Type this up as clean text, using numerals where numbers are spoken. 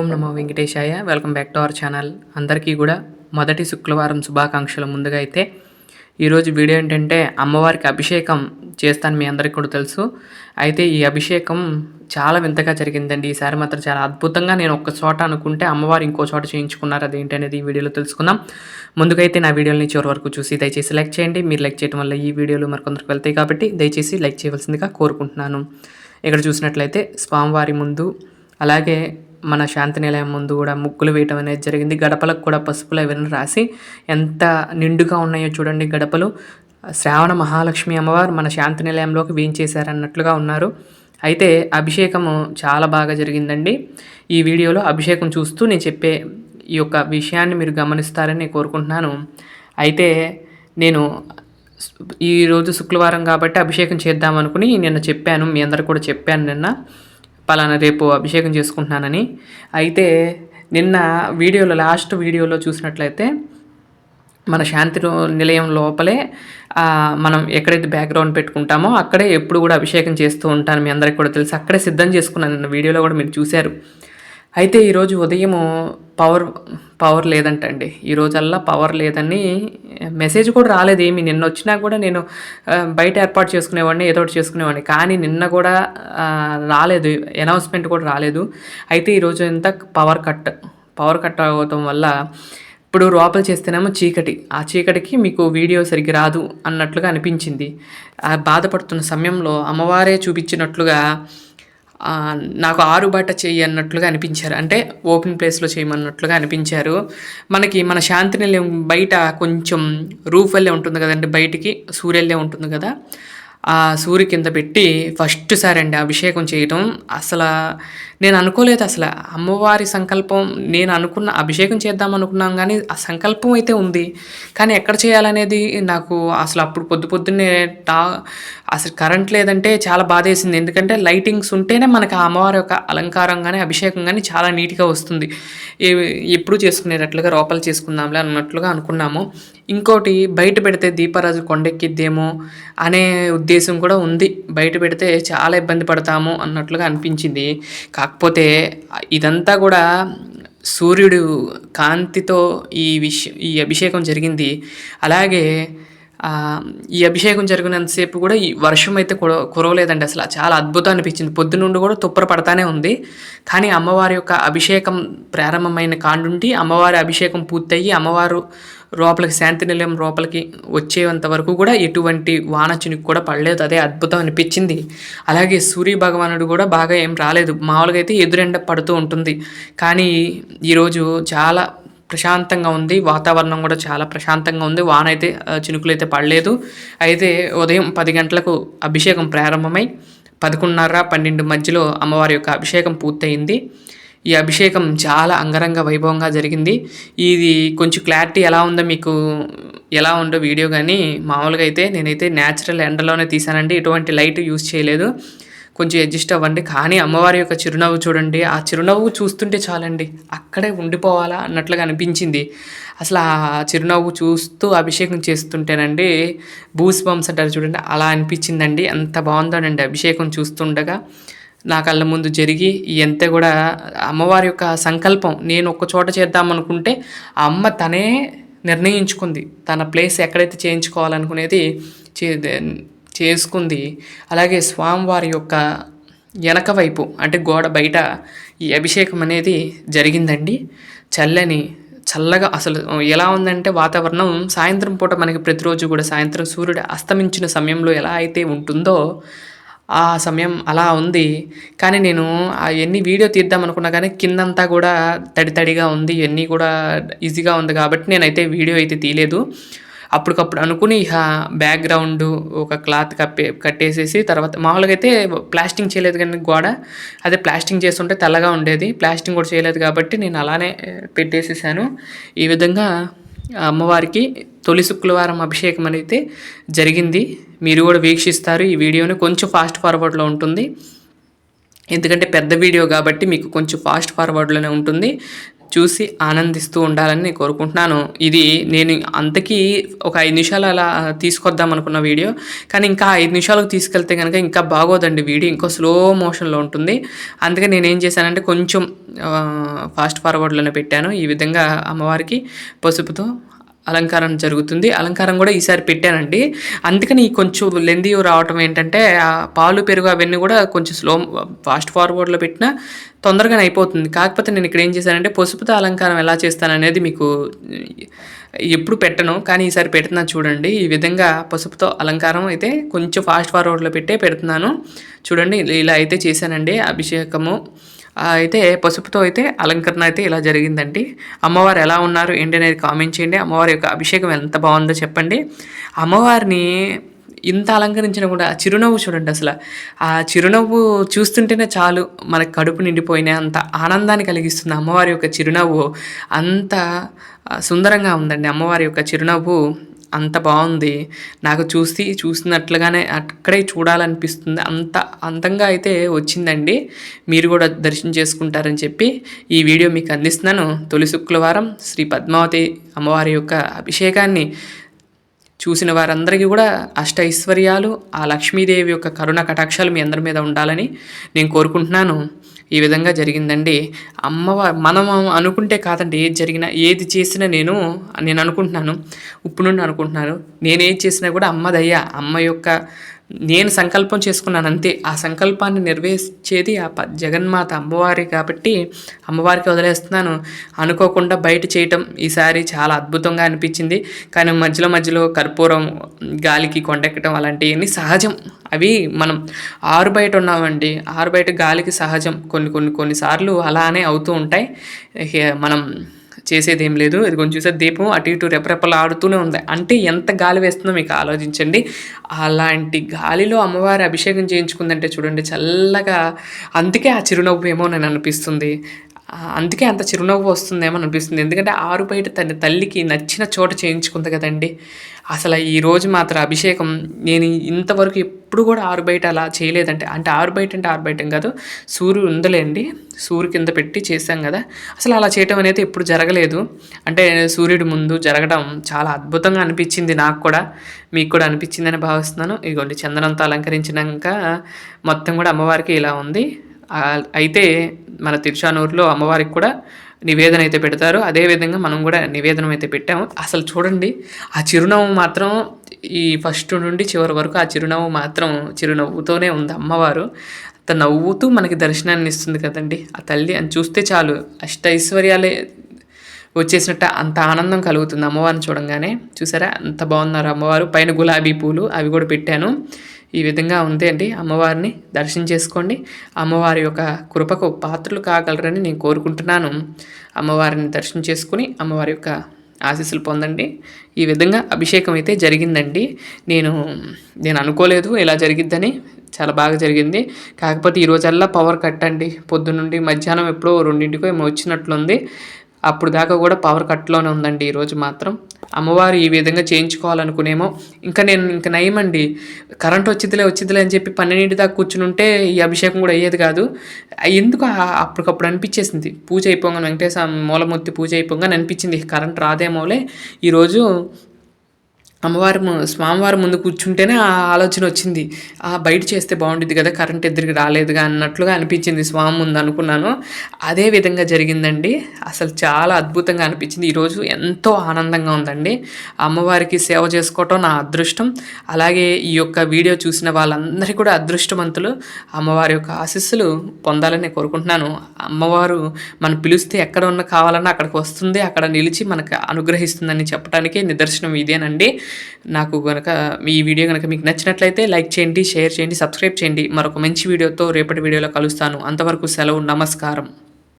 Om Namo Venkatesaya. Welcome back to our channel. అందరికీ కూడా మొదటి శుక్రవారం శుభాకాంక్షలు. ముందుగా అయితే ఈరోజు వీడియో ఏంటంటే అమ్మవారికి అభిషేకం చేస్తాను, మీ అందరికీ కూడా తెలుసు. అయితే ఈ అభిషేకం చాలా వింతగా జరిగిందండి. ఈసారి మాత్రం చాలా అద్భుతంగా నేను ఒక్క చోట అనుకుంటే అమ్మవారు ఇంకో చోట చేయించుకున్నారు. అదేంటి అనేది ఈ వీడియోలో తెలుసుకుందాం. ముందుకైతే నా వీడియోని చివరి వరకు చూసి దయచేసి లైక్ చేయండి. మీరు లైక్ చేయడం వల్ల ఈ వీడియోలు మరికొందరికి వెళ్తాయి కాబట్టి దయచేసి లైక్ చేయవలసిందిగా కోరుకుంటున్నాను. ఇక్కడ చూసినట్లయితే స్వామివారి ముందు అలాగే మన శాంతి నిలయం ముందు కూడా ముగ్గులు వేయటం అనేది జరిగింది. గడపలకు కూడా పసుపులు అవన్నీ రాసి ఎంత నిండుగా ఉన్నాయో చూడండి గడపలు. శ్రావణ మహాలక్ష్మి అమ్మవారు మన శాంతి నిలయంలోకి వేయించేశారన్నట్లుగా ఉన్నారు. అయితే అభిషేకము చాలా బాగా జరిగిందండి. ఈ వీడియోలో అభిషేకం చూస్తూ నేను చెప్పే ఈ యొక్క విషయాన్ని మీరు గమనిస్తారని కోరుకుంటున్నాను. అయితే నేను ఈరోజు శుక్రవారం కాబట్టి అభిషేకం చేద్దాం అనుకుని నిన్న చెప్పాను, మీ అందరు కూడా చెప్పాను నిన్న పలానా రేపు అభిషేకం చేసుకుంటున్నానని. అయితే నిన్న వీడియోలో లాస్ట్ వీడియోలో చూసినట్లయితే మన శాంతి నిలయం లోపలే మనం ఎక్కడైతే బ్యాక్గ్రౌండ్ పెట్టుకుంటామో అక్కడే ఎప్పుడు కూడా అభిషేకం చేస్తూ ఉంటాను, మీ అందరికీ కూడా తెలుసు. అక్కడే సిద్ధం చేసుకున్నాను, నిన్న వీడియోలో కూడా మీరు చూశారు. అయితే ఈరోజు ఉదయము పవర్ లేదంటండి. ఈరోజల్లా పవర్ లేదని మెసేజ్ కూడా రాలేదు ఏమి. నిన్న వచ్చినా కూడా నేను బయట ఏర్పాటు చేసుకునేవాడిని, ఏదో ఒకటి చేసుకునేవాడిని. కానీ నిన్న కూడా రాలేదు, అనౌన్స్మెంట్ కూడా రాలేదు. అయితే ఈరోజు ఎంత పవర్ కట్ అవడం వల్ల ఇప్పుడు లోపల చేస్తేనేమో చీకటి, ఆ చీకటికి మీకు వీడియో సరిగ్గా రాదు అన్నట్లుగా అనిపించింది. బాధపడుతున్న సమయంలో అమ్మవారే చూపించినట్లుగా నాకు ఆరుబాట చెయ్యి అన్నట్లుగా అనిపించారు. అంటే ఓపెన్ ప్లేస్లో చేయమన్నట్లుగా అనిపించారు. మనకి మన శాంతి నిలయం బయట కొంచెం రూఫ్ వెళ్ళే ఉంటుంది కదండి, బయటికి సూర్యల్లే ఉంటుంది కదా, ఆ సూర్య కింద పెట్టి ఫస్ట్ సారి అండి అభిషేకం చేయటం. అసలు నేను అనుకోలేదు, అసలు అమ్మవారి సంకల్పం. నేను అనుకున్న అభిషేకం చేద్దాం అనుకున్నాం, కానీ ఆ సంకల్పం అయితే ఉంది, కానీ ఎక్కడ చేయాలనేది నాకు అసలు అప్పుడు పొద్దున్నే అసలు కరెంట్ లేదంటే చాలా బాధ వేసింది. ఎందుకంటే లైటింగ్స్ ఉంటేనే మనకు ఆ అమ్మవారి యొక్క అలంకారం కానీ అభిషేకం కానీ చాలా నీట్గా వస్తుంది. ఎప్పుడు చేసుకునేటట్లుగా లోపల చేసుకుందాంలే అన్నట్లుగా అనుకున్నాము. ఇంకోటి బయట పెడితే దీపారాజు కొండెక్కిద్దేమో అనే ఉద్దేశం కూడా ఉంది. బయట పెడితే చాలా ఇబ్బంది పడతాము అన్నట్లుగా అనిపించింది. కాకపోతే ఇదంతా కూడా సూర్యుడు కాంతితో ఈ అభిషేకం జరిగింది. అలాగే ఈ అభిషేకం జరిగినంతసేపు కూడా ఈ వర్షం అయితే కురవలేదండి. అసలు చాలా అద్భుతం అనిపించింది. పొద్దునుండి కూడా తుప్పర పడతానే ఉంది. కానీ అమ్మవారి యొక్క అభిషేకం ప్రారంభమైన కాండుండి అమ్మవారి అభిషేకం పూర్తయ్యి అమ్మవారు లోపలికి శాంతి నిలయం లోపలికి వచ్చేంత వరకు కూడా ఎటువంటి వాన చినుకు కూడా పడలేదు. అదే అద్భుతం అనిపించింది. అలాగే సూర్య భగవానుడు కూడా బాగా ఏం రాలేదు. మామూలుగా అయితే ఎదురెండ పడుతూ ఉంటుంది, కానీ ఈరోజు చాలా ప్రశాంతంగా ఉంది. వాతావరణం కూడా చాలా ప్రశాంతంగా ఉంది. వాన అయితే చినుకులు అయితే పడలేదు. అయితే ఉదయం 10 గంటలకు అభిషేకం ప్రారంభమై 11:30-12 మధ్యలో అమ్మవారి యొక్క అభిషేకం పూర్తయింది. ఈ అభిషేకం చాలా అంగరంగ వైభవంగా జరిగింది. ఇది కొంచెం క్లారిటీ ఎలా ఉందో మీకు ఎలా ఉందో వీడియో, కానీ మామూలుగా అయితే నేనైతే న్యాచురల్ ఎండలోనే తీసానండి, ఎటువంటి లైట్ యూజ్ చేయలేదు. కొంచెం అడ్జస్ట్ అవ్వండి. కానీ అమ్మవారి యొక్క చిరునవ్వు చూడండి, ఆ చిరునవ్వు చూస్తుంటే చాలండి, అక్కడే ఉండిపోవాలా అన్నట్లుగా అనిపించింది. అసలు ఆ చిరునవ్వు చూస్తూ అభిషేకం చేస్తుంటేనండి బూస్ బంప్స్ అంటారు చూడండి, అలా అనిపించిందండి. ఎంత బాగుందోనండి అభిషేకం చూస్తుండగా నా కళ్ళ ముందు జరిగి ఎంత కూడా అమ్మవారి యొక్క సంకల్పం. నేను ఒక్క చోట చేద్దామనుకుంటే ఆ అమ్మ తనే నిర్ణయించుకుంది, తన ప్లేస్ ఎక్కడైతే చేయించుకోవాలనుకునేది చేసుకుంది. అలాగే స్వామివారి యొక్క వెనక వైపు అంటే గోడ బయట ఈ అభిషేకం అనేది జరిగిందండి. చల్లగా అసలు ఎలా ఉందంటే వాతావరణం సాయంత్రం పూట మనకి ప్రతిరోజు కూడా సాయంత్రం సూర్యుడు అస్తమించిన సమయంలో ఎలా అయితే ఉంటుందో ఆ సమయం అలా ఉంది. కానీ నేను అవన్నీ వీడియో తీద్దాం అనుకున్నా, కానీ కిందంతా కూడా తడిగా ఉంది, ఇవన్నీ కూడా ఈజీగా ఉంది కాబట్టి నేనైతే వీడియో అయితే తీయలేదు. అప్పటికప్పుడు అనుకుని బ్యాక్గ్రౌండ్ ఒక క్లాత్ కట్టేసేసి తర్వాత మామూలుగా అయితే ప్లాస్టింగ్ చేయలేదు, కానీ గోడ అదే ప్లాస్టింగ్ చేస్తుంటే తెల్లగా ఉండేది. ప్లాస్టింగ్ కూడా చేయలేదు కాబట్టి నేను అలానే పెట్టేసేసాను. ఈ విధంగా అమ్మవారికి తొలి శుక్రవారం అభిషేకం అనేది జరిగింది. మీరు కూడా వీక్షిస్తారు ఈ వీడియోని. కొంచెం ఫాస్ట్ ఫార్వర్డ్లో ఉంటుంది, ఎందుకంటే పెద్ద వీడియో కాబట్టి మీకు కొంచెం ఫాస్ట్ ఫార్వర్డ్లోనే ఉంటుంది. చూసి ఆనందిస్తూ ఉండాలని నేను కోరుకుంటున్నాను. ఇది నేను అంతకీ ఒక 5 నిమిషాలు అలా తీసుకొద్దాం అనుకున్న వీడియో, కానీ ఇంకా 5 నిమిషాలకు తీసుకెళ్తే కనుక ఇంకా బాగోదండి వీడియో, ఇంకా స్లో మోషన్‌లో ఉంటుంది. అందుకే నేనేం చేశానంటే కొంచెం ఫాస్ట్ ఫార్వర్డ్‌లోనే పెట్టాను. ఈ విధంగా అమ్మవారికి పసుపుతో అలంకారం జరుగుతుంది. అలంకారం కూడా ఈసారి పెట్టానండి. అందుకని కొంచెం లెంతీ రావటం ఏంటంటే పాలు, పెరుగు అవన్నీ కూడా కొంచెం ఫాస్ట్ ఫార్వర్డ్‌లో పెట్టినా తొందరగానే అయిపోతుంది. కాకపోతే నేను ఇక్కడ ఏం చేశానంటే పసుపుతో అలంకారం ఎలా చేస్తాననేది మీకు ఎప్పుడు పెట్టను, కానీ ఈసారి పెడుతున్నాను చూడండి. ఈ విధంగా పసుపుతో అలంకారం అయితే కొంచెం ఫాస్ట్ ఫార్వర్డ్‌లో పెట్టే పెడుతున్నాను. చూడండి ఇలా అయితే చేశానండి అభిషేకము. అయితే పసుపుతో అయితే అలంకరణ అయితే ఇలా జరిగిందండి. అమ్మవారు ఎలా ఉన్నారు ఏంటి అనేది కామెంట్ చేయండి. అమ్మవారి యొక్క అభిషేకం ఎంత బాగుందో చెప్పండి. అమ్మవారిని ఇంత అలంకరించినా కూడా ఆ చిరునవ్వు చూడండి, అసలు ఆ చిరునవ్వు చూస్తుంటేనే చాలు మనకి కడుపు నిండిపోయిన అంత ఆనందాన్ని కలిగిస్తుంది అమ్మవారి యొక్క చిరునవ్వు. అంత సుందరంగా ఉందండి అమ్మవారి యొక్క చిరునవ్వు, అంత బాగుంది. నాకు చూసినట్లుగానే అక్కడే చూడాలనిపిస్తుంది, అంత అందంగా అయితే వచ్చిందండి. మీరు కూడా దర్శనం చేసుకుంటారని చెప్పి ఈ వీడియో మీకు అందిస్తున్నాను. తొలి శుక్రవారం శ్రీ పద్మావతి అమ్మవారి యొక్క అభిషేకాన్ని చూసిన వారందరికీ కూడా అష్టైశ్వర్యాలు, ఆ లక్ష్మీదేవి యొక్క కరుణ కటాక్షాలు మీ అందరి మీద ఉండాలని నేను కోరుకుంటున్నాను. ఈ విధంగా జరిగిందండి. మనం అనుకుంటే కాదండి, ఏది చేసినా నేను అనుకుంటున్నాను, ఇప్పుడు నుండి అనుకుంటున్నాను, నేనేది చేసినా కూడా అమ్మ దయ్య, అమ్మ యొక్క నేను సంకల్పం చేసుకున్నాను అంతే. ఆ సంకల్పాన్ని నెరవేర్చేది ఆ జగన్మాత అమ్మవారి కాబట్టి అమ్మవారికి వదిలేస్తున్నాను. అనుకోకుండా బయట చేయటం ఈసారి చాలా అద్భుతంగా అనిపించింది. కానీ మధ్యలో కర్పూరం గాలికి కొండెక్కడం అలాంటివన్నీ సహజం. అవి మనం ఆరుబయట ఉన్నామండి, ఆరుబయట గాలికి సహజం. కొన్నిసార్లు అలానే అవుతూ ఉంటాయి. మనం చేసేది ఏం లేదు. ఇది కొంచెం చూసే దీపం అటు ఇటు రెపరెపలు ఆడుతూనే ఉంది, అంటే ఎంత గాలి వేస్తుందో మీకు ఆలోచించండి. అలాంటి గాలిలో అమ్మవారి అభిషేకం చేయించుకుందంటే చూడండి చల్లగా. అందుకే ఆ చిరునవ్వు ఏమో నేను అనిపిస్తుంది, అందుకే అంత చిరునవ్వు వస్తుందేమో అనిపిస్తుంది. ఎందుకంటే ఆరు బయట తన తల్లికి నచ్చిన చోట చేయించుకుంది కదండి. అసలు ఈరోజు మాత్రం అభిషేకం నేను ఇంతవరకు ఎప్పుడు కూడా ఆరు బయట అలా చేయలేదంటే, అంటే ఆరు బయట కాదు, సూర్యుడు ఉందలేండి, సూర్యు కింద పెట్టి చేశాం కదా, అసలు అలా చేయటం అనేది ఎప్పుడు జరగలేదు. అంటే సూర్యుడి ముందు జరగడం చాలా అద్భుతంగా అనిపించింది నాకు కూడా, మీకు కూడా అనిపించిందని భావిస్తున్నాను. ఇదిగోండి చందనంతో అలంకరించినాక మొత్తం కూడా అమ్మవారికి ఇలా ఉంది. అయితే మన తిరుచానూరులో అమ్మవారికి కూడా నివేదన అయితే పెడతారు. అదేవిధంగా మనం కూడా నివేదన అయితే పెట్టాము. అసలు చూడండి ఆ చిరునవ్వు మాత్రం ఈ ఫస్ట్ నుండి చివరి వరకు ఆ చిరునవ్వు మాత్రం చిరునవ్వుతోనే ఉంది అమ్మవారు. అంత నవ్వుతూ మనకి దర్శనాన్ని ఇస్తుంది కదండి ఆ తల్లి. అని చూస్తే చాలు అష్టైశ్వర్యాలే వచ్చేసినట్టు అంత ఆనందం కలుగుతుంది అమ్మవారిని చూడంగానే. చూసారా అంత బాగున్నారు అమ్మవారు. పైన గులాబీ పూలు అవి కూడా పెట్టాను. ఈ విధంగా ఉంది అండి. అమ్మవారిని దర్శనం చేసుకోండి. అమ్మవారి యొక్క కృపకు పాత్రలు కాగలరని నేను కోరుకుంటున్నాను. అమ్మవారిని దర్శనం చేసుకుని అమ్మవారి యొక్క ఆశీస్సులు పొందండి. ఈ విధంగా అభిషేకం అయితే జరిగిందండి. నేను అనుకోలేదు ఇలా జరిగిద్దని, చాలా బాగా జరిగింది. కాకపోతే ఈరోజల్లా పవర్ కట్ అండి. పొద్దున్నుండి మధ్యాహ్నం ఎప్పుడో 2ంటికో ఏమో వచ్చినట్లుంది. అప్పుడు దాకా కూడా పవర్ కట్లోనే ఉందండి ఈరోజు మాత్రం. అమ్మవారు ఈ విధంగా చేయించుకోవాలనుకునేమో ఇంకా నయమండి, కరెంట్ వచ్చిద్దిలే అని చెప్పి 12 దాకా కూర్చుని ఉంటే ఈ అభిషేకం కూడా అయ్యేది కాదు. ఎందుకు అప్పటికప్పుడు అనిపించేసింది, పూజ అయిపోగానే వెంకటేశ్వర మూలమూర్తి పూజ అయిపోగానే అనిపించింది కరెంట్ రాదేమోలే ఈరోజు స్వామివారి ముందు కూర్చుంటేనే ఆ ఆలోచన వచ్చింది. బయట చేస్తే బాగుంటుంది కదా, కరెంట్ ఎదురుకి రాలేదుగా అన్నట్లుగా అనిపించింది స్వామి ముందు అనుకున్నాను. అదే విధంగా జరిగిందండి. అసలు చాలా అద్భుతంగా అనిపించింది. ఈరోజు ఎంతో ఆనందంగా ఉందండి. అమ్మవారికి సేవ చేసుకోవటం నా అదృష్టం. అలాగే ఈ యొక్క వీడియో చూసిన వాళ్ళందరికీ కూడా అదృష్టవంతులు. అమ్మవారి యొక్క ఆశీస్సులు పొందాలని కోరుకుంటున్నాను. అమ్మవారు మనం పిలిస్తే ఎక్కడ ఉన్న కావాలన్నా అక్కడికి వస్తుంది, అక్కడ నిలిచి మనకు అనుగ్రహిస్తుందని చెప్పడానికి నిదర్శనం ఇదేనండి. నాకు కనుక ఈ వీడియో కనుక మీకు నచ్చినట్లయితే లైక్ చేయండి, షేర్ చేయండి, సబ్స్క్రైబ్ చేయండి. మరొక మంచి వీడియోతో రేపటి వీడియోలో కలుస్తాను. అంతవరకు సెలవు, నమస్కారం.